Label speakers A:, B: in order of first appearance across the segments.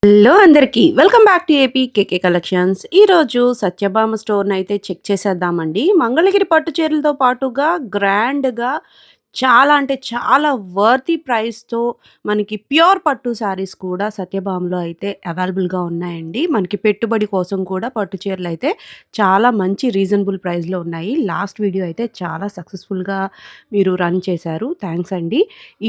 A: Hello అందరికీ welcome back to AP KK collections. ఈరోజు సత్యభామ స్టోర్‌ని అయితే చెక్ చేసేద్దామండి. మంగళగిరి పట్టు చీరలతో పాటుగా గ్రాండ్‌గా చాలా అంటే చాలా వర్తీ ప్రైస్‌తో మనకి ప్యూర్ పట్టు శారీస్ కూడా సత్యభామలో అయితే అవైలబుల్‌గా ఉన్నాయండి. మనకి పెట్టుబడి కోసం కూడా పట్టు చీరలైతే చాలా మంచి రీజనబుల్ ప్రైస్‌లో ఉన్నాయి. లాస్ట్ వీడియో అయితే చాలా సక్సెస్‌ఫుల్‌గా మీరు రన్ చేశారు. థాంక్స్ అండి.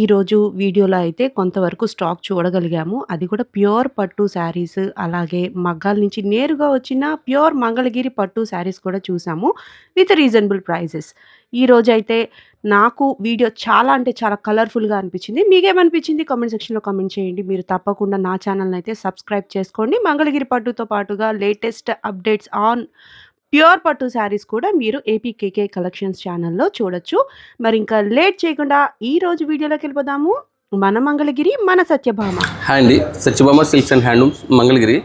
A: ఈరోజు వీడియోలో అయితే కొంతవరకు స్టాక్ చూడగలిగాము. అది కూడా ప్యూర్ పట్టు శారీస్, అలాగే మగ్గాల నుంచి నేరుగా వచ్చిన ప్యూర్ మంగళగిరి పట్టు శారీస్ కూడా చూసాము విత్ రీజనబుల్ ప్రైజెస్. ఈరోజైతే నాకు వీడియో చాలా అంటే చాలా కలర్‌ఫుల్‌గా అనిపించింది. మీకేమనిపించింది కామెంట్ సెక్షన్‌లో కామెంట్ చేయండి. మీరు తప్పకుండా నా ఛానల్‌ని అయితే సబ్స్క్రైబ్ చేసుకోండి. మంగళగిరి పట్టుతో పాటుగా లేటెస్ట్ అప్డేట్స్ ఆన్ ప్యూర్ పట్టు శారీస్ కూడా మీరు ఏపీకేకే కలెక్షన్స్ ఛానల్‌లో చూడొచ్చు. మరి ఇంకా లేట్ చేయకుండా ఈరోజు వీడియోలోకెళ్ళిపోదాము. మన మంగళగిరి, మన సత్యభామ.
B: హాయ్ అండి, Satyabhama silks and handlooms Mangalagiri.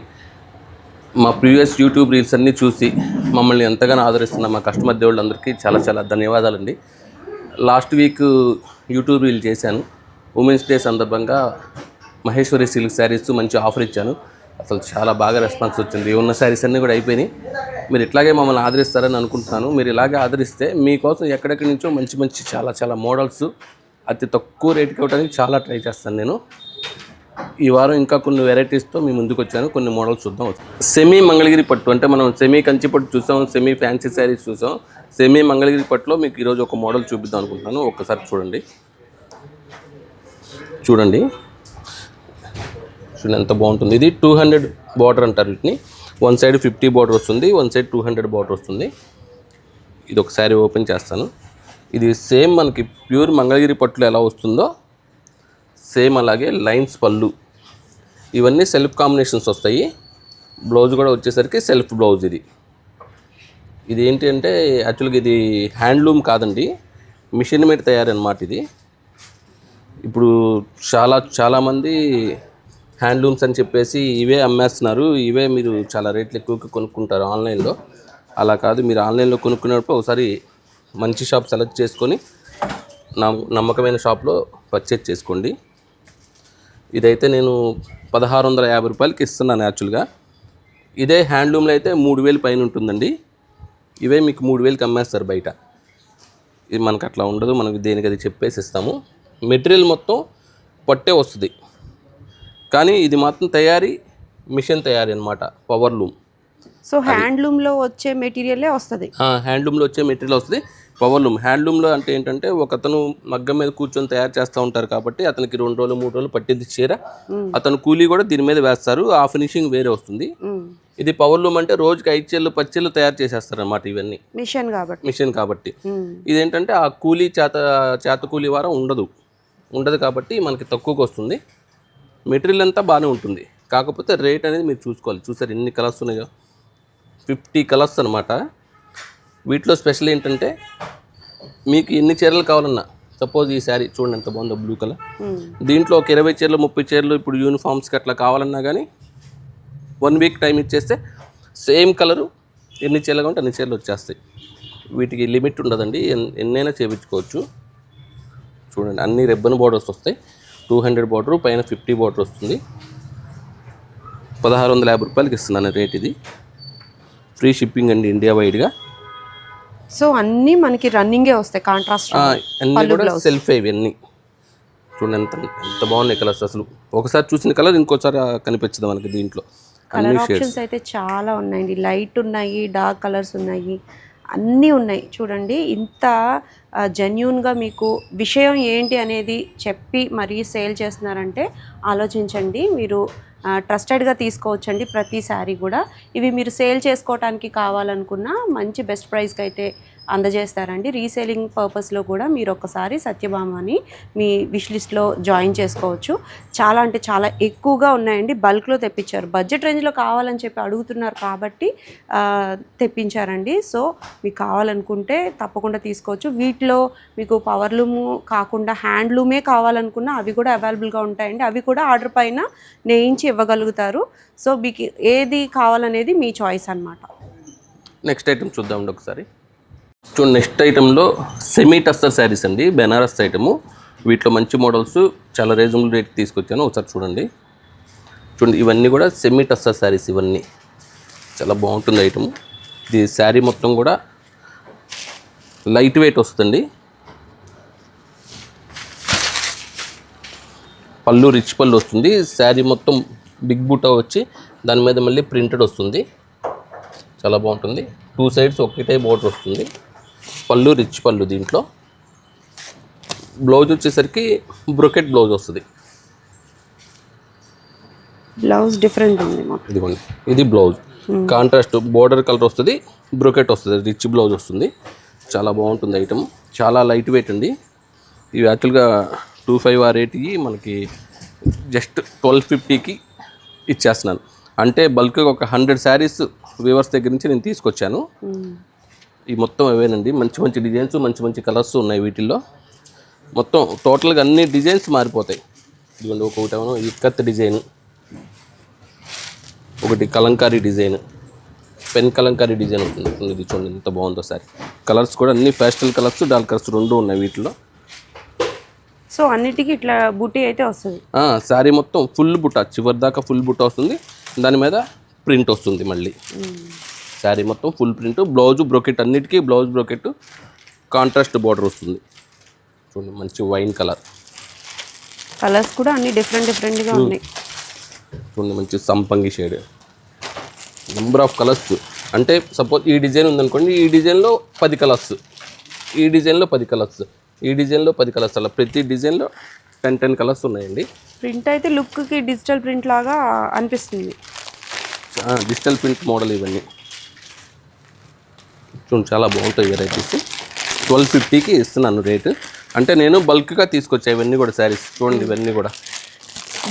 B: మా ప్రీవియస్ యూట్యూబ్ రీల్స్ అన్నీ చూసి మమ్మల్ని ఎంతగానో ఆదరిస్తున్న మా కస్టమర్ దేవుళ్ళందరికీ చాలా చాలా ధన్యవాదాలండి. లాస్ట్ వీక్ యూట్యూబ్ రీల్ చేశాను. ఉమెన్స్ డే సందర్భంగా మహేశ్వరి సిల్క్ శారీస్ మంచి ఆఫర్ ఇచ్చాను. అసలు చాలా బాగా రెస్పాన్స్ వచ్చింది. ఉన్న శారీస్ అన్నీ కూడా అయిపోయినాయి. మీరు ఇట్లాగే మమ్మల్ని ఆదరిస్తారని అనుకుంటున్నాను. మీరు ఇలాగే ఆదరిస్తే మీకోసం ఎక్కడెక్కడి నుంచో మంచి మంచి చాలా చాలా మోడల్స్ అతి తక్కువ రేటుకి ఇవ్వడానికి చాలా ట్రై చేస్తాను నేను. ఈ వారం ఇంకా కొన్ని వెరైటీస్తో మీ ముందుకు వచ్చాను. కొన్ని మోడల్స్ చూద్దాం. సెమీ మంగళగిరి పట్టు అంటే మనం సెమీ కంచి పట్టు చూసాం, సెమీ ఫ్యాన్సీ శారీస్ చూసాం. సెమీ మంగళగిరి పట్టులో మీకు ఈరోజు ఒక మోడల్ చూపిద్దాం అనుకుంటున్నాను. ఒక్కసారి చూడండి చూడండి ఎంత బాగుంటుంది. ఇది 200 బార్డర్ అంటారు వీటిని. వన్ సైడ్ 50 బార్డర్ వస్తుంది, వన్ సైడ్ 200 బార్డర్ వస్తుంది. ఇది ఒక శారీ ఓపెన్ చేస్తాను. ఇది సేమ్ మనకి ప్యూర్ మంగళగిరి పట్టులో ఎలా వస్తుందో సేమ్ అలాగే లైన్స్ పళ్ళు, ఇవన్నీ సెల్ఫ్ కాంబినేషన్స్ వస్తాయి. బ్లౌజ్ కూడా వచ్చేసరికి సెల్ఫ్ బ్లౌజ్. ఇది ఏంటి అంటే యాక్చువల్గా ఇది హ్యాండ్లూమ్ కాదండి, మిషన్ మీద తయారన్నమాట. ఇది ఇప్పుడు చాలామంది హ్యాండ్లూమ్స్ అని చెప్పేసి ఇవే అమ్మేస్తున్నారు. ఇవే మీరు చాలా రేట్లు ఎక్కువగా కొనుక్కుంటారు ఆన్లైన్లో. అలా కాదు, మీరు ఆన్లైన్లో కొనుక్కునేటప్పుడు ఒకసారి మంచి షాప్ సెలెక్ట్ చేసుకొని నమ్మకమైన షాప్లో పర్చేజ్ చేసుకోండి. ఇదైతే నేను 1650 రూపాయలకి ఇస్తున్నాను యాక్చువల్గా. ఇదే హ్యాండ్లూమ్లో అయితే 3000 పైన ఉంటుందండి. ఇవే మీకు 3000కి అమ్మేస్తారు బయట. ఇది మనకు అట్లా ఉండదు, మనకు దేనికి అది చెప్పేసి ఇస్తాము. మెటీరియల్ మొత్తం పట్టే వస్తుంది, కానీ ఇది మాత్రం మిషన్ తయారీ అనమాట, పవర్ లూమ్.
A: సో హ్యాండ్లూమ్‌లో వచ్చే మెటీరియలే వస్తది.
B: హ్యాండ్లూమ్లో వచ్చే మెటీరియల్ వస్తుంది, పవర్ లూమ్. హ్యాండ్లూమ్లో అంటే ఏంటంటే ఒకతను మగ్గం మీద కూర్చొని తయారు చేస్తూ ఉంటారు కాబట్టి అతనికి 2 రోజులు 3 రోజులు పట్టింది చీర. అతను కూలీ కూడా దీని మీద వేస్తారు, ఆ ఫినిషింగ్ వేరే వస్తుంది. ఇది పవర్ లూమ్ అంటే రోజుకి 5 చీరలు 10 చీరలు తయారు చేసేస్తారు అన్నమాట. ఇవన్నీ మిషన్ కాబట్టి ఇదేంటంటే ఆ కూలీ చేత కూలీ వారం ఉండదు కాబట్టి మనకి తక్కువకి వస్తుంది. మెటీరియల్ అంతా బాగానే ఉంటుంది, కాకపోతే రేట్ అనేది మీరు చూసుకోవాలి. చూసారు ఎన్ని కలర్స్ ఉన్నాయో, 50 కలర్స్ అనమాట. వీటిలో స్పెషల్ ఏంటంటే మీకు ఎన్ని చీరలు కావాలన్నా, సపోజ్ ఈ శారీ చూడండి ఎంత బాగుందో, బ్లూ కలర్. దీంట్లో ఒక 20 చీరలు 30 చీరలు ఇప్పుడు యూనిఫామ్స్కి అట్లా కావాలన్నా కానీ 1 వీక్ టైం ఇచ్చేస్తే సేమ్ కలరు ఎన్ని చీరలు కావాలంటే అన్ని చీరలు వచ్చేస్తాయి. వీటికి లిమిట్ ఉండదండి, ఎన్నైనా చేయించుకోవచ్చు. చూడండి అన్ని రెబ్బన్ బోర్డర్స్ వస్తాయి. 200 బార్డర్ పైన 50 బార్డర్ వస్తుంది. 1650 రూపాయలకి ఇస్తున్నాను రేట్. ఇది ఫ్రీ షిప్పింగ్ అండి ఇండియా వైడ్గా.
A: సో అన్నీ మనకి రన్నింగే వస్తాయి, కాంట్రాస్ట్
B: అన్నీ కూడా సెల్ఫ్. ఇవన్నీ చూడండి ఎంత బాగున్నాయి కలర్స్. అసలు ఒకసారి చూసిన కలర్ ఇంకోసారి కనిపించదు మనకి. దీంట్లో
A: కలర్ ఆప్షన్స్ అయితే చాలా ఉన్నాయండి. లైట్ ఉన్నాయి, డార్క్ కలర్స్ ఉన్నాయి, అన్నీ ఉన్నాయి. చూడండి ఇంత జెన్యూన్గా మీకు విషయం ఏంటి అనేది చెప్పి మరీ సేల్ చేస్తున్నారంటే ఆలోచించండి. మీరు ట్రస్టెడ్గా తీసుకోవచ్చండి ప్రతి శారీ కూడా. ఇవి మీరు సేల్ చేసుకోవడానికి కావాలనుకున్న మంచి బెస్ట్ ప్రైస్కి అయితే అందజేస్తారండి. రీసేలింగ్ పర్పస్లో కూడా మీరు ఒకసారి సత్యభామని మీ విష్ లిస్ట్లో జాయిన్ చేసుకోవచ్చు. చాలా అంటే చాలా ఎక్కువగా ఉన్నాయండి, బల్క్లో తెప్పించారు. బడ్జెట్ రేంజ్లో కావాలని చెప్పి అడుగుతున్నారు కాబట్టి తెప్పించారండి. సో మీకు కావాలనుకుంటే తప్పకుండా తీసుకోవచ్చు. వీటిలో మీకు పవర్లూము కాకుండా హ్యాండ్లూమే కావాలనుకున్నా అవి కూడా అవైలబుల్గా ఉంటాయండి. అవి కూడా ఆర్డర్ పైన నేయించి ఇవ్వగలుగుతారు. సో మీకు ఏది కావాలనేది మీ చాయిస్ అన్నమాట.
B: నెక్స్ట్ ఐటమ్ చూద్దామండి ఒకసారి. చూడండి నెక్స్ట్ ఐటెంలో సెమీ టస్సర్ శారీస్ అండి, బెనారస్ ఐటము. వీటిలో మంచి మోడల్స్ చాలా రీజనబుల్ రేట్ తీసుకొచ్చాను. ఒకసారి చూడండి. చూడండి, ఇవన్నీ కూడా సెమీ టస్సర్ శారీస్. ఇవన్నీ చాలా బాగుంటుంది ఐటమ్. ఇది శారీ మొత్తం కూడా లైట్ వెయిట్ వస్తుంది. పళ్ళు రిచ్ పళ్ళు వస్తుంది. శారీ మొత్తం బిగ్ బూటా వచ్చి దాని మీద మళ్ళీ ప్రింటెడ్ వస్తుంది. చాలా బాగుంటుంది. 2 సైడ్స్ ఒకటే బోర్డర్ వస్తుంది. పళ్ళు రిచ్ పళ్ళు. దీంట్లో బ్లౌజ్ వచ్చేసరికి బ్రొకెట్ బ్లౌజ్ వస్తుంది.
A: బ్లౌజ్ డిఫరెంట్ ఉంది మాకు.
B: ఇదిగోండి, ఇది బ్లౌజ్ కాంట్రాస్ట్ బోర్డర్ కలర్ వస్తుంది. బ్రొకెట్ వస్తుంది. రిచ్ బ్లౌజ్ వస్తుంది. చాలా బాగుంటుంది ఐటమ్. చాలా లైట్ వెయిట్ అండి. ఇవి యాక్చువల్గా 25 ఆ రేట్కి మనకి జస్ట్ 1250కి ఇచ్చేస్తున్నాను. అంటే బల్క్గా ఒక 100 శారీస్ వ్యూవర్స్ దగ్గర నుంచి నేను తీసుకొచ్చాను. ఈ మొత్తం అవేనండి. మంచి మంచి డిజైన్స్, మంచి మంచి కలర్స్ ఉన్నాయి వీటిల్లో. మొత్తం టోటల్గా అన్ని డిజైన్స్ మారిపోతాయి. ఇదిగోండి, ఒకటేమో ఇక్కత్ డిజైన్, ఒకటి Kalamkari design, pen Kalamkari design ఉంటుంది. ఇది చూడండి ఎంత బాగుందో సారీ. కలర్స్ కూడా అన్ని పేస్టల్ కలర్స్, డార్క్ కలర్స్ రెండు ఉన్నాయి వీటిలో.
A: సో అన్నిటికీ ఇట్లా బుటీ అయితే వస్తుంది.
B: శారీ మొత్తం ఫుల్ బుట్ట, చివరి దాకా ఫుల్ బుట్ట వస్తుంది. దాని మీద ప్రింట్ వస్తుంది మళ్ళీ. శారీ మొత్తం ఫుల్ ప్రింట్. బ్లౌజ్ బ్రోకెట్, అన్నిటికీ బ్లౌజ్ బ్రోకెట్, కాంట్రాస్ట్ బార్డర్ వస్తుంది. చూడండి, మంచి వైన్ కలర్.
A: కలర్స్ కూడా అన్ని డిఫరెంట్గా ఉన్నాయి.
B: చూడండి, మంచి సంపంగి షేడ్. Number of colours. అంటే సపోజ్ ఈ డిజైన్ ఉందనుకోండి, ఈ డిజైన్లో 10 కలర్స్, ఈ డిజైన్లో 10 కలర్స్, ఈ డిజైన్లో 10 కలర్స్, అలా ప్రతి డిజైన్లో 10 కలర్స్ ఉన్నాయండి.
A: ప్రింట్ అయితే లుక్కి డిజిటల్ ప్రింట్ లాగా అనిపిస్తుంది.
B: డిజిటల్ ప్రింట్ మోడల్ ఇవన్నీ. చూడండి, చాలా బాగుంటాయి వెరైటీస్. 1250కి ఇస్తున్నాను రేటు. అంటే నేను బల్క్గా తీసుకొచ్చా ఇవన్నీ కూడా శారీస్. చూడండి, ఇవన్నీ కూడా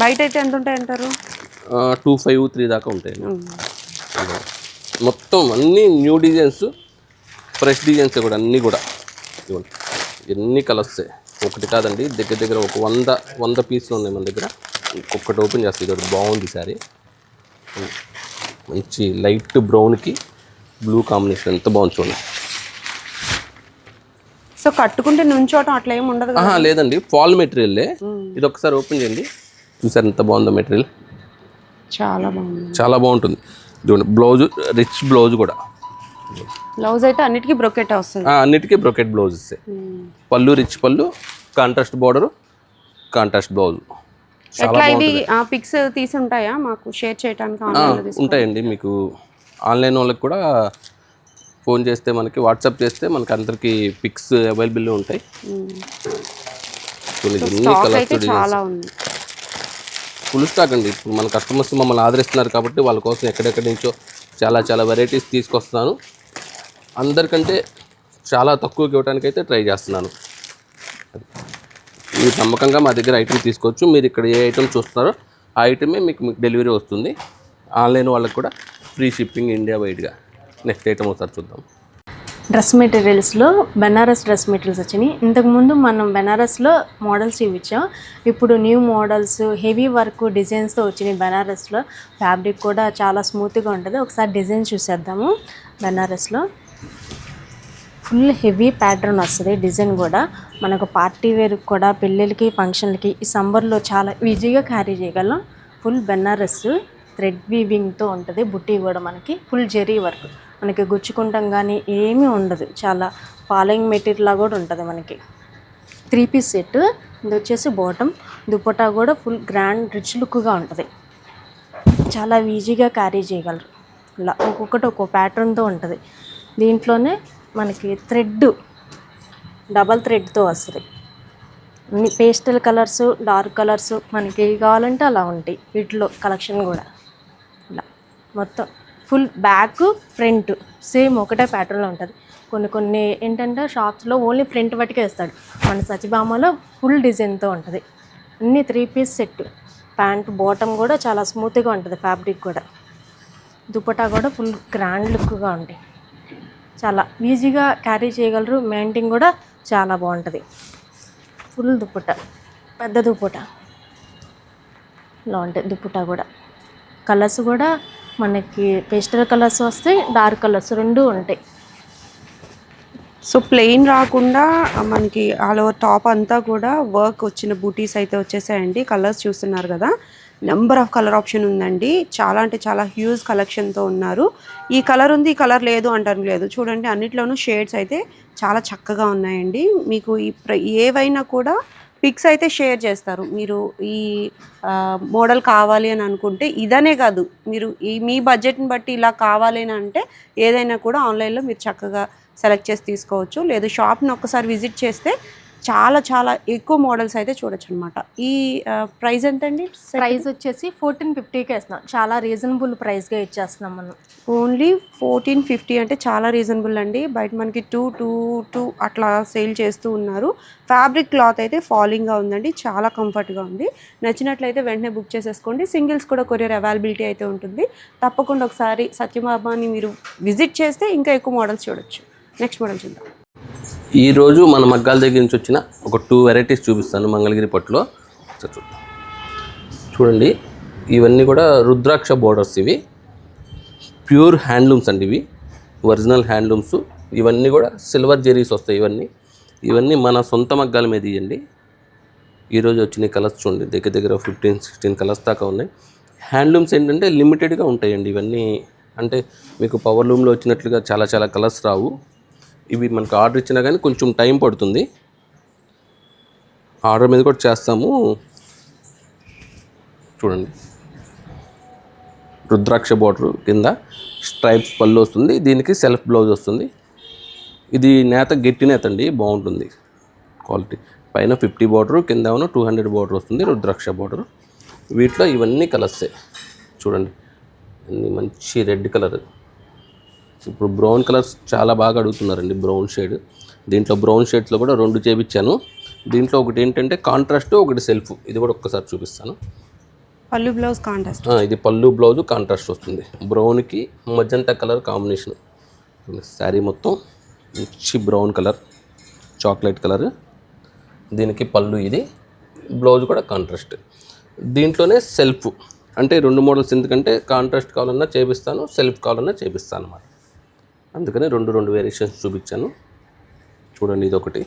A: బయట అయితే ఎంత ఉంటాయి అంటారు?
B: 253 దాకా ఉంటాయి. మొత్తం అన్నీ న్యూ డిజైన్స్, ఫ్రెష్ డిజైన్స్ కూడా అన్నీ కూడా. ఇవ్వండి, ఎన్ని కలర్స్ ఒకటి కాదండి, దగ్గర దగ్గర ఒక 100 పీసులు ఉన్నాయి మన దగ్గర. ఒక్కొక్కటి ఓపెన్ చేస్తే ఇది బాగుంది శారీ. మంచి లైట్ బ్రౌన్కి బ్లూ కాంబినేషన్ ఎంత బాగుంది చూడండి.
A: సో కట్టుకుంటే నుంచోటం అట్లా ఏమి ఉండదు కదా?
B: లేదండి, ఫాల్ మెటీరియల్లే. ఇది ఒకసారి ఓపెన్ చేయండి. చూసారు ఎంత బాగుందో మెటీరియల్.
A: చాలా బాగుంది.
B: చాలా బాగుంటుంది. చూడండి, బ్లౌజ్ రిచ్ బ్లౌజ్ కూడా.
A: బ్లౌజ్ అయితే అన్నిటికీ బ్రోకెట్ వస్తుంది.
B: అన్నిటికీ బ్రోకెట్ బ్లౌజ్ ఇస్తాయి. పళ్ళు రిచ్ పళ్ళు, కాంట్రాస్ట్ బార్డర్, కాంట్రాస్ట్ బ్లౌజ్.
A: ఎట్లా ఇవి పిక్స్ తీసి ఉంటాయా మాకు షేర్ చేయడానికి?
B: ఉంటాయండి. మీకు ఆన్లైన్ వాళ్ళకి కూడా ఫోన్ చేస్తే, మనకి వాట్సాప్ చేస్తే మనకి అందరికి పిక్స్ అవైలబుల్ ఉంటాయి.
A: చాలా ఉంది.
B: ఫుల్ స్టాక్ అండి. ఇప్పుడు మన కస్టమర్స్ మమ్మల్ని ఆదరిస్తున్నారు కాబట్టి వాళ్ళ కోసం ఎక్కడెక్కడి నుంచో చాలా వెరైటీస్ తీసుకొస్తున్నాను. అందరికంటే చాలా తక్కువకి ఇవ్వడానికి అయితే ట్రై చేస్తున్నాను. మీరు నమ్మకంగా మా దగ్గర ఐటమ్ తీసుకోవచ్చు. మీరు ఇక్కడ ఏ ఐటమ్ చూస్తున్నారో ఆ ఐటమే మీకు డెలివరీ వస్తుంది. ఆన్లైన్ వాళ్ళకి కూడా ఫ్రీ షిప్పింగ్ ఇండియా వైడ్గా. నెక్స్ట్ ఐటమ్ ఒకసారి చూద్దాం.
C: డ్రెస్ మెటీరియల్స్లో బెనారస్ డ్రెస్ మెటీరియల్స్ వచ్చినాయి. ఇంతకుముందు మనం బెనారస్లో మోడల్స్ ఇచ్చాం. ఇప్పుడు న్యూ మోడల్స్ హెవీ వర్క్ డిజైన్స్తో వచ్చినాయి. బెనారస్లో ఫ్యాబ్రిక్ కూడా చాలా స్మూత్గా ఉంటుంది. ఒకసారి డిజైన్ చూసేద్దాము. బెనారస్లో ఫుల్ హెవీ ప్యాటర్న్ వస్తుంది. డిజైన్ కూడా మనకు పార్టీ వేర్ కూడా, పెళ్ళిళ్ళకి ఫంక్షన్లకి ఈ సమ్మర్లో చాలా ఈజీగా క్యారీ చేయగలం. ఫుల్ బెనారస్ థ్రెడ్ వీవింగ్తో ఉంటుంది. బుట్టి కూడా మనకి ఫుల్ జెరీ వర్క్, మనకి గుచ్చుకుంటాం కానీ ఏమీ ఉండదు. చాలా ఫాలోయింగ్ మెటీరియల్లా కూడా ఉంటుంది మనకి. 3 పీస్ సెట్. ఇది వచ్చేసి బాటమ్. దుపట్టా కూడా ఫుల్ గ్రాండ్ రిచ్ లుక్గా ఉంటుంది. చాలా ఈజీగా క్యారీ చేయగలరు. ఇలా ఒక్కొక్కటి ఒక్కో ప్యాటర్న్తో ఉంటుంది. దీంట్లోనే మనకి థ్రెడ్ డబల్ థ్రెడ్తో వస్తుంది. అన్ని పేస్టల్ కలర్స్, డార్క్ కలర్స్ మనకి కావాలంటే అలా ఉంటాయి. వీటిలో కలెక్షన్ కూడా ఇలా మొత్తం ఫుల్ బ్యాక్ ఫ్రంట్ సేమ్ ఒకటే ప్యాటర్న్లో ఉంటుంది. కొన్ని ఏంటంటే షాప్స్లో ఓన్లీ ఫ్రంట్ బట్టికే వేస్తాడు. మన సత్యభామలో ఫుల్ డిజైన్తో ఉంటుంది. అన్నీ 3 పీస్ సెట్. ప్యాంట్ బాటమ్ కూడా చాలా స్మూత్గా ఉంటుంది. ఫ్యాబ్రిక్ కూడా, దుపట్టా కూడా ఫుల్ గ్రాండ్ లుక్గా ఉంటాయి. చాలా ఈజీగా క్యారీ చేయగలరు. మెయింటైన్ కూడా చాలా బాగుంటుంది. ఫుల్ దుపట్టా, పెద్ద దుపట్టా ఇలా ఉంటాయి. దుపట్టా కూడా కలర్స్ కూడా మనకి పేస్టల్ కలర్స్ వస్తాయి, డార్క్ కలర్స్ రెండు ఉంటాయి.
A: సో ప్లెయిన్ రాకుండా మనకి ఆల్ ఓవర్ టాప్ అంతా కూడా వర్క్ వచ్చిన బూటీస్ అయితే వచ్చేసాయండి. కలర్స్ చూస్తున్నారు కదా, నెంబర్ ఆఫ్ కలర్ ఆప్షన్ ఉందండి. చాలా అంటే చాలా హ్యూజ్ కలెక్షన్తో ఉన్నారు. ఈ కలర్ ఉంది, ఈ కలర్ లేదు అంటారు లేదు. చూడండి అన్నిట్లోనూ షేడ్స్ అయితే చాలా చక్కగా ఉన్నాయండి. మీకు ఏవైనా కూడా పిక్స్ అయితే షేర్ చేస్తారు. మీరు ఈ మోడల్ కావాలి అని అనుకుంటే ఇదనే కాదు, మీరు మీ బడ్జెట్ని బట్టి ఇలా కావాలి అని అంటే ఏదైనా కూడా ఆన్లైన్లో మీరు చక్కగా సెలెక్ట్ చేసి తీసుకోవచ్చు. లేదు షాప్ని ఒక్కసారి విజిట్ చేస్తే చాలా చాలా ఎక్కువ మోడల్స్ అయితే చూడొచ్చు అనమాట. ఈ ప్రైస్ ఎంతండి?
C: ప్రైస్ వచ్చేసి 1450కే ఇస్తున్నాం. చాలా రీజనబుల్ ప్రైస్గా ఇచ్చేస్తున్నాం మనం.
A: ఓన్లీ 1450 అంటే చాలా రీజనబుల్ అండి. బయట మనకి 2 అట్లా సేల్ చేస్తూ ఉన్నారు. ఫ్యాబ్రిక్ క్లాత్ అయితే ఫాలింగ్గా ఉందండి, చాలా కంఫర్ట్గా ఉంది. నచ్చినట్లయితే వెంటనే బుక్ చేసేసుకోండి. సింగిల్స్ కూడా కొరియర్ అవైలబిలిటీ అయితే ఉంటుంది. తప్పకుండా ఒకసారి సత్యభామాని మీరు విజిట్ చేస్తే ఇంకా ఎక్కువ మోడల్స్ చూడొచ్చు. నెక్స్ట్ మోడల్ చూద్దాం.
B: ఈరోజు మన మగ్గాల దగ్గర నుంచి వచ్చిన ఒక 2 వెరైటీస్ చూపిస్తాను మంగళగిరి పట్టులో. చూడండి, ఇవన్నీ కూడా రుద్రాక్ష బోర్డర్స్. ఇవి ప్యూర్ హ్యాండ్లూమ్స్ అండి, ఇవి ఒరిజినల్ హ్యాండ్లూమ్స్. ఇవన్నీ కూడా సిల్వర్ జెరీస్ వస్తాయి. ఇవన్నీ మన సొంత మగ్గాల మీద ఇవ్వండి. ఈరోజు వచ్చిన కలర్స్ చూడండి, దగ్గర దగ్గర 15-16 కలర్స్ దాకా ఉన్నాయి. హ్యాండ్లూమ్స్ ఏంటంటే లిమిటెడ్గా ఉంటాయండి ఇవన్నీ. అంటే మీకు పవర్ లూమ్లో వచ్చినట్లుగా చాలా చాలా కలర్స్ రావు. ఇవి మనకు ఆర్డర్ ఇచ్చినా కానీ కొంచెం టైం పడుతుంది. ఆర్డర్ మీద కూడా చేస్తాము. చూడండి, రుద్రాక్ష బోర్డర్ కింద స్ట్రైప్స్ పళ్ళు వస్తుంది. దీనికి సెల్ఫ్ బ్లౌజ్ వస్తుంది. ఇది నేత గట్టి నేత అండి, బాగుంటుంది క్వాలిటీ. పైన 50 బోర్డరు, కింద 200 బోర్డర్ వస్తుంది, రుద్రాక్ష బోర్డరు. వీటిలో ఇవన్నీ కలర్సే. చూడండి, అన్నీ మంచి రెడ్ కలర్. ఇప్పుడు బ్రౌన్ కలర్స్ చాలా బాగా అడుగుతున్నారండి, బ్రౌన్ షేడ్. దీంట్లో బ్రౌన్ షేడ్స్లో కూడా 2 చేపించాను. దీంట్లో ఒకటి ఏంటంటే కాంట్రాస్ట్, ఒకటి సెల్ఫ్. ఇది కూడా ఒక్కసారి చూపిస్తాను.
A: పళ్ళు బ్లౌజ్ కాంట్రాస్ట్.
B: ఇది పళ్ళు బ్లౌజ్ కాంట్రాస్ట్ వస్తుంది. బ్రౌన్కి మజంతా కలర్ కాంబినేషన్. శారీ మొత్తం మంచి బ్రౌన్ కలర్, చాక్లెట్ కలర్. దీనికి పళ్ళు, ఇది బ్లౌజ్ కూడా కాంట్రాస్ట్. దీంట్లోనే సెల్ఫ్ అంటే 2 మోడల్స్. ఎందుకంటే కాంట్రాస్ట్ కావాలన్నా చేపిస్తాను, సెల్ఫ్ కావాలన్నా చేపిస్తాను అన్నమాట. అందుకని 2 వేరియేషన్స్ చూపించాను. చూడండి, ఇది ఒకటి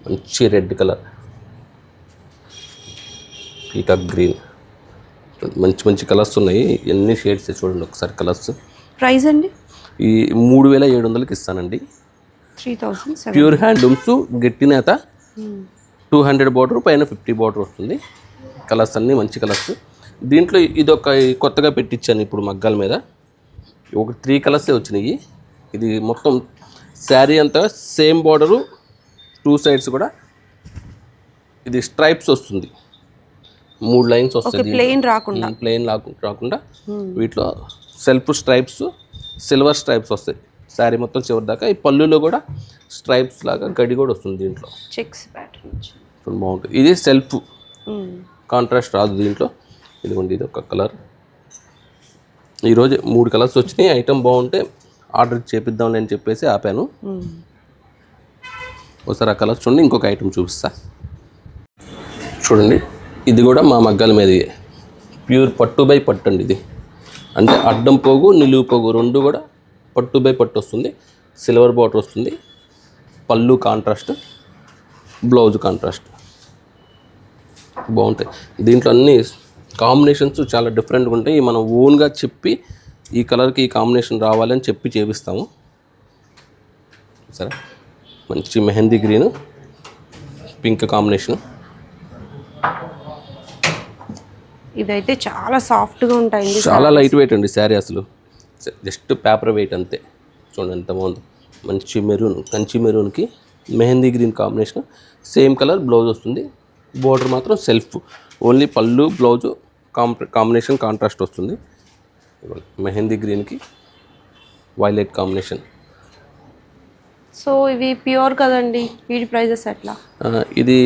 B: మంచి రెడ్ కలర్, పీకాక్ గ్రీన్. మంచి మంచి కలర్స్ ఉన్నాయి. ఎన్ని షేడ్స్ చూడండి ఒకసారి కలర్స్.
A: ప్రైస్ అండి?
B: ఈ 3700కి ఇస్తానండి.
A: 3000.
B: ప్యూర్ హ్యాండ్లూమ్స్, గట్టి నేత, 200 బోర్డర్, పైన 50 బోర్డర్ వస్తుంది. కలర్స్ అన్నీ మంచి కలర్స్. దీంట్లో ఇదొక కొత్తగా పెట్టించాను ఇప్పుడు మగ్గాల మీద. ఒక 3 కలర్సే వచ్చినాయి. ఇది మొత్తం శారీ అంతా సేమ్ బోర్డరు, 2 సైడ్స్ కూడా. ఇది స్ట్రైప్స్ వస్తుంది, 3 లైన్స్ వస్తాయి.
A: ప్లెయిన్ రాకుండా
B: వీటిలో సెల్ఫ్ స్ట్రైప్స్, సిల్వర్ స్ట్రైప్స్ వస్తాయి శారీ మొత్తం చివరి దాకా. ఈ పళ్ళులో కూడా స్ట్రైప్స్ లాగా గడి కూడా వస్తుంది. దీంట్లో
A: చెక్స్ ప్యాటర్న్
B: బాగుంటుంది. ఇది సెల్ఫ్, కాంట్రాస్ట్ రాదు దీంట్లో. ఇదిగోండి, ఇది ఒక కలర్. ఈరోజు 3 కలర్స్ వచ్చినాయి. ఐటమ్ బాగుంటే ఆర్డర్ చేపిద్దాం అని చెప్పేసి ఆపాను. ఒకసారి ఆ కలర్స్ చూడండి. ఇంకొక ఐటమ్ చూపిస్తా. చూడండి, ఇది కూడా మా మగ్గాల మీద ప్యూర్ పట్టు బై పట్టు అండి. ఇది అంటే అడ్డం పోగు, నిలువు పోగు 2 కూడా పట్టు బై పట్టు వస్తుంది. సిల్వర్ బార్డర్ వస్తుంది. పళ్ళు కాంట్రాస్ట్, బ్లౌజ్ కాంట్రాస్ట్. బాగుంటాయి. దీంట్లో అన్ని కాంబినేషన్స్ చాలా డిఫరెంట్గా ఉంటాయి. మనం ఓన్గా చెప్పి ఈ కలర్కి ఈ కాంబినేషన్ రావాలని చెప్పి చేపిస్తాము. సరే, మంచి మెహందీ గ్రీన్, పింక్ కాంబినేషన్.
A: ఇదైతే చాలా సాఫ్ట్గా ఉంటాయి,
B: చాలా లైట్ వెయిట్ అండి శారీ. అసలు జస్ట్ పేపర్ వెయిట్ అంతే. చూడండి ఎంత బాగుంది. మంచి మెరూన్, కంచి మెరూన్కి mehndi green combination. Same colour blouse వస్తుంది. బోర్డర్ మాత్రం సెల్ఫ్. ఓన్లీ పళ్ళు బ్లౌజు కాంబినేషన్ కాంట్రాస్ట్ వస్తుంది. మెహందీ గ్రీన్కి వైలెట్ కాంబినేషన్.
A: సో ఇవి ప్యూర్ కదండి, వీటి ప్రైజెస్ ఎట్లా?
B: ఇది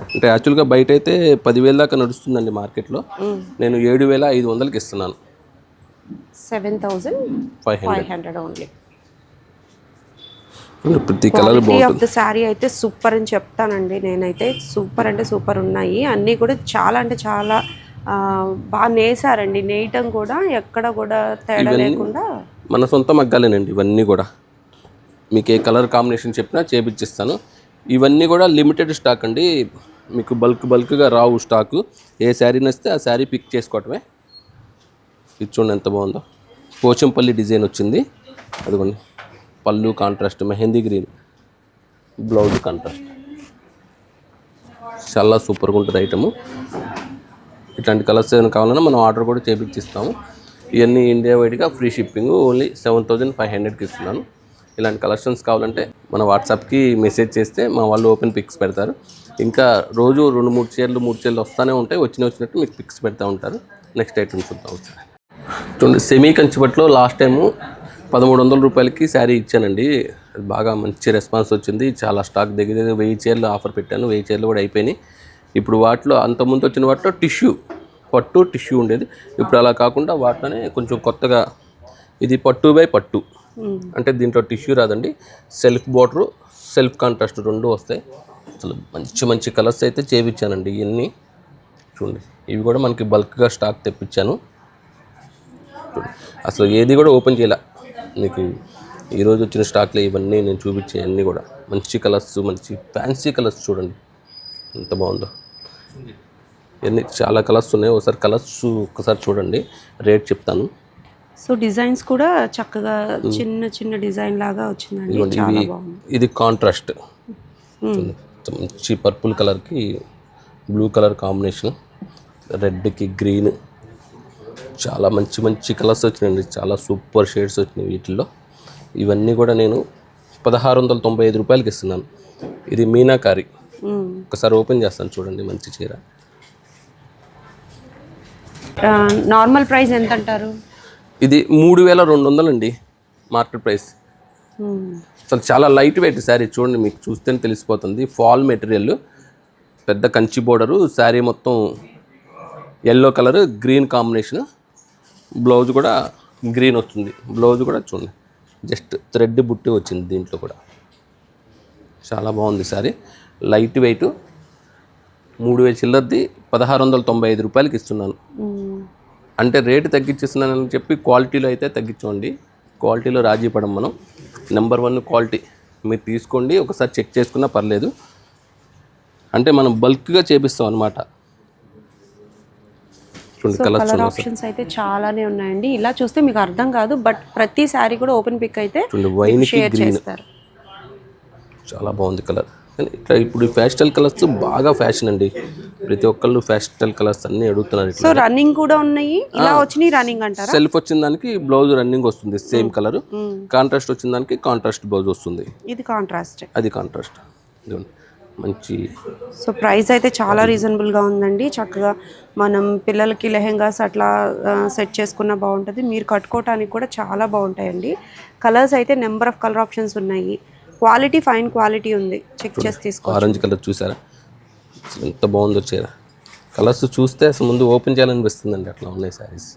B: అంటే యాక్చువల్గా బయట అయితే 10,000 దాకా నడుస్తుందండి మార్కెట్లో. నేను 7,500కి ఇస్తున్నాను.
A: 7,500 ఓన్లీ.
B: ప్రతి కలర్ బాగుంటుంది.
A: ద శారీ అయితే సూపర్ అని చెప్తానండి నేనైతే. సూపర్ అంటే సూపర్ ఉన్నాయి. అన్నీ కూడా చాలా అంటే చాలా బాగా నేసారండి. నేయటం కూడా ఎక్కడ కూడా తేడా లేకుండా
B: మన సొంత మగ్గాలేనండి ఇవన్నీ కూడా. మీకు ఏ కలర్ కాంబినేషన్ చెప్పినా చేపించిస్తాను. ఇవన్నీ కూడా లిమిటెడ్ స్టాక్ అండి. మీకు బల్క్గా రావు స్టాకు. ఏ శారీ నచ్చితే ఆ శారీ పిక్ చేసుకోవటమే. ఇది చూడండి ఎంత బాగుందో, పోచంపల్లి డిజైన్ వచ్చింది. అదిగోండి పళ్ళు contrast, mehndi green, blouse contrast, చాలా సూపర్గా ఉంటుంది ఐటము. ఇట్లాంటి కలర్స్ ఏమైనా కావాలన్నా మనం ఆర్డర్ కూడా చేపించిస్తాము. ఇవన్నీ ఇండియా వైడ్గా ఫ్రీ షిప్పింగ్, ఓన్లీ 7,500కి ఇస్తున్నాను. ఇలాంటి కలెక్షన్స్ కావాలంటే మన వాట్సాప్కి మెసేజ్ చేస్తే మా వాళ్ళు ఓపెన్ పిక్స్ పెడతారు. ఇంకా రోజు 2-3 చీరలు వస్తూనే ఉంటాయి. వచ్చినట్టు మీకు పిక్స్ పెడతా ఉంటారు. నెక్స్ట్ ఐటమ్ చూద్దాం ఒకసారి. చూడండి సెమీ కంచిపట్లో లాస్ట్ టైము 1,300 రూపాయలకి శారీ ఇచ్చానండి. అది బాగా మంచి రెస్పాన్స్ వచ్చింది. చాలా స్టాక్ దగ్గర 1000 చీరలు ఆఫర్ పెట్టాను. 1000 చీరలు కూడా అయిపోయినాయి. ఇప్పుడు వాటిలో అంతకుముందు వచ్చిన వాటిలో పట్టు టిష్యూ ఉండేది. ఇప్పుడు అలా కాకుండా వాటిలోనే కొంచెం కొత్తగా ఇది పట్టు బై పట్టు, అంటే దీంట్లో టిష్యూ రాదండి. సెల్ఫ్ బోర్డరు, సెల్ఫ్ కాంట్రాస్ట్ 2 వస్తాయి. అసలు మంచి కలర్స్ అయితే చేయించానండి. ఇవన్నీ చూడండి, ఇవి కూడా మనకి బల్క్గా స్టాక్ తెప్పించాను. అసలు ఏది కూడా ఓపెన్ చేయలే. మీకు ఈరోజు వచ్చిన స్టాక్లో ఇవన్నీ నేను చూపించే అన్నీ కూడా మంచి కలర్స్, మంచి ఫ్యాన్సీ కలర్స్. చూడండి ఎంత బాగుందో. ఇవన్నీ చాలా కలర్స్ ఉన్నాయి. ఒకసారి చూడండి, రేట్ చెప్తాను.
A: సో డిజైన్స్ కూడా చక్కగా చిన్న డిజైన్ లాగా వచ్చిందండి. చాలా బాగుంది.
B: ఇది కాంట్రాస్ట్ మంచి పర్పుల్ కలర్కి బ్లూ కలర్ కాంబినేషన్, రెడ్కి గ్రీన్, చాలా మంచి కలర్స్ వచ్చినాయండి. చాలా సూపర్ షేడ్స్ వచ్చినాయి వీటిల్లో. ఇవన్నీ కూడా నేను 1,695 రూపాయలకి ఇస్తున్నాను. ఇది మీనాకారి. ఒకసారి ఓపెన్ చేస్తాను చూడండి, మంచి చీర.
A: నార్మల్ ప్రైస్ ఎంత అంటారు?
B: ఇది 3,200 అండి మార్కెట్ ప్రైస్. అసలు చాలా లైట్ వెయిట్ శారీ. చూడండి, మీకు చూస్తేనే తెలిసిపోతుంది. ఫాల్ మెటీరియల్, పెద్ద కంచి బోర్డరు, శారీ మొత్తం yellow colour green combination, blouse కూడా గ్రీన్ వస్తుంది. బ్లౌజ్ కూడా చూడండి జస్ట్ థ్రెడ్ బుట్టి వచ్చింది దీంట్లో కూడా. చాలా బాగుంది శారీ, లైట్ వెయిట్. 3,000 చిల్లరది 1,695 రూపాయలకి ఇస్తున్నాను. అంటే రేటు తగ్గించేస్తున్నానని చెప్పి క్వాలిటీలో అయితే తగ్గించండి. క్వాలిటీలో రాజీ పడం మనం. నెంబర్ 1 క్వాలిటీ మీరు తీసుకోండి, ఒకసారి చెక్ చేసుకున్నా పర్లేదు. అంటే మనం బల్క్గా చేపిస్తాం అనమాట. చూడండి
A: కలర్ ఆప్షన్స్ అయితే చాలానే ఉన్నాయండి. ఇలా చూస్తే మీకు అర్థం కాదు, బట్ ప్రతి శారీ కూడా ఓపెన్ పిక్ అయితే షేర్ చేస్తారు.
B: చాలా బాగుంది కలర్. ఇట్లా ఇప్పుడు ఫ్యాస్టల్ కలర్స్ బాగా ఫ్యాషన్ అండి. ప్రతి ఒక్కళ్ళు ఫ్యాస్టల్ కలర్స్ అన్ని అడుగుతున్నారు.
A: సో రన్నింగ్ కూడా ఉన్నాయి. ఇలా వచ్చినాయి రన్నింగ్ అంటారా?
B: సెల్ఫ్ వచ్చిన దానికి బ్లౌజ్ రన్నింగ్ వస్తుంది సేమ్ కలర్. కాంట్రాస్ట్ వచ్చిన దానికి కాంట్రాస్ట్ బ్లౌజ్ వస్తుంది.
A: ఇది కాంట్రాస్ట్,
B: అది కాంట్రాస్ట్. మంచి.
A: సో ప్రైస్ అయితే చాలా రీజనబుల్గా ఉందండి. చక్కగా మనం పిల్లలకి లెహెంగాస్ అట్లా సెట్ చేసుకున్న బాగుంటుంది. మీరు కట్టుకోవటానికి కూడా చాలా బాగుంటాయండి. కలర్స్ అయితే నెంబర్ ఆఫ్ కలర్ ఆప్షన్స్ ఉన్నాయి. క్వాలిటీ ఫైన్ క్వాలిటీ ఉంది. చెక్ చేసి తీసుకో.
B: ఆరెంజ్ కలర్ చూసారా ఎంత బాగుందో చీర. కలర్స్ చూస్తే అసలు ముందు ఓపెన్ చేయాలనిపిస్తుందండి, అట్లా ఉన్నాయి శారీస్.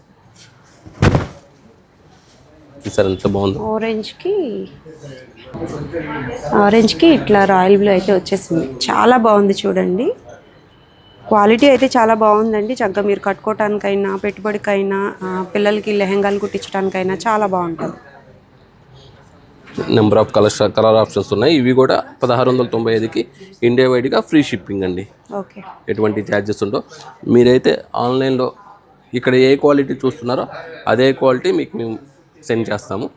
B: చూసారా ఎంత బాగుందో.
A: ఆరెంజ్కి ఇట్లా రాయల్ బ్లూ అయితే వచ్చేసింది. చాలా బాగుంది చూడండి. క్వాలిటీ అయితే చాలా బాగుందండి. చక్కగా మీరు కట్టుకోవటానికైనా, పెట్టుబడికైనా, పిల్లలకి లెహెంగాలు కుట్టించడానికైనా చాలా బాగుంటుంది.
B: నెంబర్ ఆఫ్ కలర్ ఆప్షన్స్ ఉన్నాయి. ఇవి కూడా 1,695కి ఇండియా వైడ్గా ఫ్రీ షిప్పింగ్ అండి.
A: ఓకే,
B: ఎటువంటి ఛార్జెస్ ఉండవు. మీరైతే ఆన్లైన్లో ఇక్కడ ఏ క్వాలిటీ చూస్తున్నారో అదే క్వాలిటీ మీకు మేము సెండ్ చేస్తాము.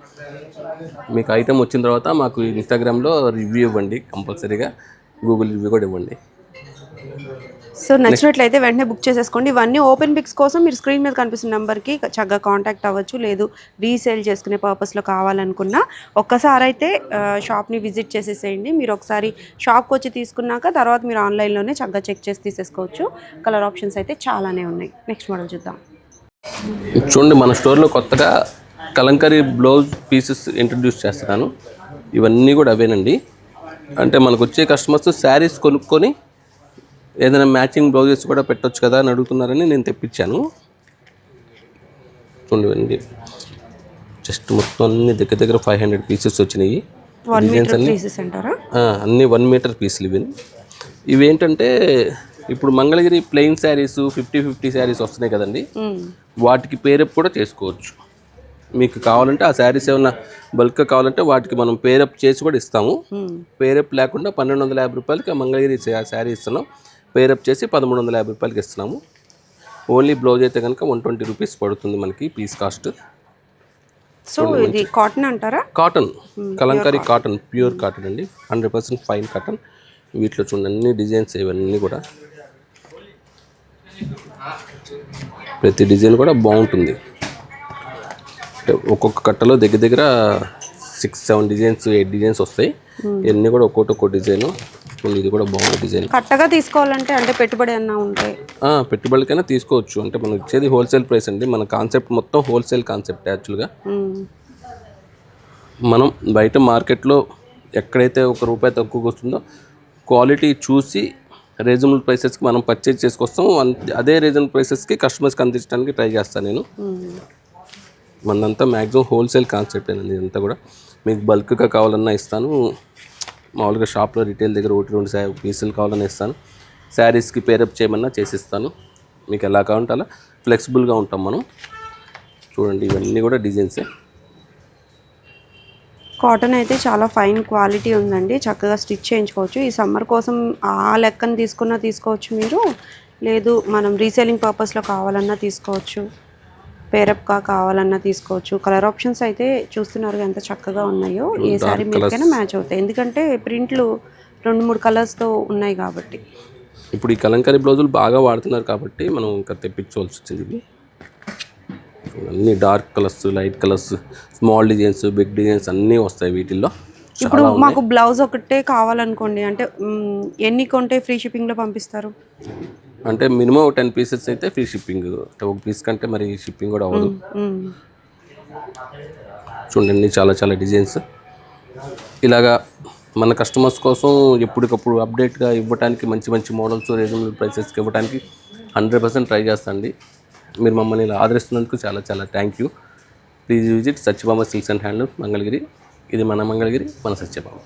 B: మీకు ఐటెం వచ్చిన తర్వాత మాకు ఇన్స్టాగ్రామ్లో రివ్యూ ఇవ్వండి, కంపల్సరీగా గూగుల్ రివ్యూ కూడా ఇవ్వండి.
A: సో నచ్చినట్లయితే వెంటనే బుక్ చేసేసుకోండి. ఇవన్నీ ఓపెన్ పిక్స్ కోసం మీరు స్క్రీన్ మీద కనిపిస్తున్న నెంబర్కి చక్కగా కాంటాక్ట్ అవ్వచ్చు. లేదు రీసేల్ చేసుకునే పర్పస్లో కావాలనుకున్నా ఒక్కసారి అయితే షాప్ని విజిట్ చేసేసేయండి. మీరు ఒకసారి షాప్కి వచ్చి తీసుకున్నాక తర్వాత మీరు ఆన్లైన్లోనే చక్కగా చెక్ చేసి తీసేసుకోవచ్చు. కలర్ ఆప్షన్స్ అయితే చాలానే ఉన్నాయి. నెక్స్ట్ మోడల్ చూద్దాం.
B: చూడండి, మన స్టోర్లో కొత్తగా కలంకారీ బ్లౌజ్ పీసెస్ ఇంట్రడ్యూస్ చేస్తున్నాను. ఇవన్నీ కూడా అవేనండి. అంటే మనకు వచ్చే కస్టమర్స్ శారీస్ కొనుక్కొని ఏదైనా మ్యాచింగ్ బ్లౌజెస్ కూడా పెట్టొచ్చు కదా అని అడుగుతున్నారని నేను తెప్పించాను. చూడండి, జస్ట్ మొత్తం అన్ని దగ్గర 500 పీసెస్ వచ్చినాయి. డిజైన్స్ అన్నీ 1 మీటర్ పీసులు. ఇవేంటంటే ఇప్పుడు మంగళగిరి ప్లెయిన్ శారీస్ 50-50 శారీస్ వస్తున్నాయి కదండి, వాటికి పేరప్ కూడా చేసుకోవచ్చు. మీకు కావాలంటే ఆ శారీస్ ఏమన్నా బల్క్గా కావాలంటే వాటికి మనం పేరప్ చేసి కూడా ఇస్తాము. పేరప్ లేకుండా 1,250 రూపాయలకి మంగళగిరి శారీ ఇస్తున్నాం. పేరప్ చేసి 1350 రూపాయలకి ఇస్తున్నాము. ఓన్లీ బ్లౌజ్ అయితే కనుక 120 రూపీస్ పడుతుంది మనకి పీస్ కాస్ట్.
A: సో ఇది కాటన్ అంటారా?
B: Cotton, Kalamkari cotton, pure cotton అండి, 100% ఫైన్ కాటన్. వీటిలో చూడండి అన్ని డిజైన్స్, ఇవన్నీ కూడా ప్రతి డిజైన్ కూడా బాగుంటుంది. ఒక్కొక్క కట్టలో దగ్గర దగ్గర 6-7 డిజైన్స్, 8 డిజైన్స్ వస్తాయి. ఇవన్నీ కూడా ఒక్కో డిజైన్. ఇది కూడా బాగుంది డిజైన్.
A: కట్టగా తీసుకోవాలంటే అంటే పెట్టుబడి అన్నా ఉంటాయి.
B: పెట్టుబడికైనా తీసుకోవచ్చు. అంటే మనం ఇచ్చేది హోల్సేల్ ప్రైస్ అండి. మన కాన్సెప్ట్ మొత్తం హోల్సేల్ కాన్సెప్ట్. యాక్చువల్గా మనం బయట మార్కెట్లో ఎక్కడైతే ₹1 తక్కువగా వస్తుందో క్వాలిటీ చూసి రీజనబుల్ ప్రైసెస్కి మనం పర్చేజ్ చేసుకొస్తాం. అదే రీజనబుల్ ప్రైసెస్కి కస్టమర్స్కి అందించడానికి ట్రై చేస్తాను నేను. మనంతా మ్యాక్సిమం హోల్సేల్ కాన్సెప్ట్ అండి. ఇదంతా కూడా మీకు బల్క్గా కావాలన్నా ఇస్తాను. మామూలుగా షాప్లో రిటైల్ దగ్గర 1-2 పీసులు కావాలన్నా ఇస్తాను. శారీస్కి పేరప్ చేయమన్నా చేసిస్తాను. మీకు ఎలా కావాలంటే అలా ఫ్లెక్సిబుల్గా ఉంటాం మనం. చూడండి ఇవన్నీ కూడా డిజైన్సే.
A: కాటన్ అయితే చాలా ఫైన్ క్వాలిటీ ఉందండి. చక్కగా స్టిచ్ చేయించుకోవచ్చు. ఈ సమ్మర్ కోసం ఆ లెక్కన తీసుకోవచ్చు మీరు. లేదు మనం రీసేలింగ్ పర్పస్లో కావాలన్నా తీసుకోవచ్చు. పేరప్గా కావాలన్నా తీసుకోవచ్చు. కలర్ ఆప్షన్స్ అయితే చూస్తున్నారు ఎంత చక్కగా ఉన్నాయో. ఏ శారీ మీదకైనా మ్యాచ్ అవుతాయి. ఎందుకంటే ప్రింట్లు 2-3 కలర్స్తో ఉన్నాయి కాబట్టి.
B: ఇప్పుడు ఈ కలంకారీ బ్లౌజులు బాగా వాడుతున్నారు కాబట్టి మనం ఇంకా తెప్పించవలసి వచ్చింది. అన్ని dark colours, light colours, small designs, big designs అన్నీ వస్తాయి వీటిల్లో.
A: ఇప్పుడు మాకు బ్లౌజ్ ఒకటే కావాలనుకోండి, అంటే ఎన్ని కొంటే ఫ్రీ షిప్పింగ్లో పంపిస్తారు?
B: అంటే మినిమం 10 పీసెస్ అయితే ఫ్రీ షిప్పింగ్. ఒక పీస్ కంటే మరి షిప్పింగ్ కూడా అవ్వదు. చూడండి చాలా డిజైన్స్. ఇలాగా మన కస్టమర్స్ కోసం ఎప్పటికప్పుడు అప్డేట్గా ఇవ్వడానికి మంచి మోడల్స్ రీజనబుల్ ప్రైసెస్కి ఇవ్వడానికి 100% ట్రై చేస్తాండి. మీరు మమ్మల్ని ఇలా ఆదరిస్తున్నందుకు చాలా thank you. Please visit Satyabhama silks and handlooms, Mangalagiri. ఇది మన మంగళగిరి, మన సత్యభామ.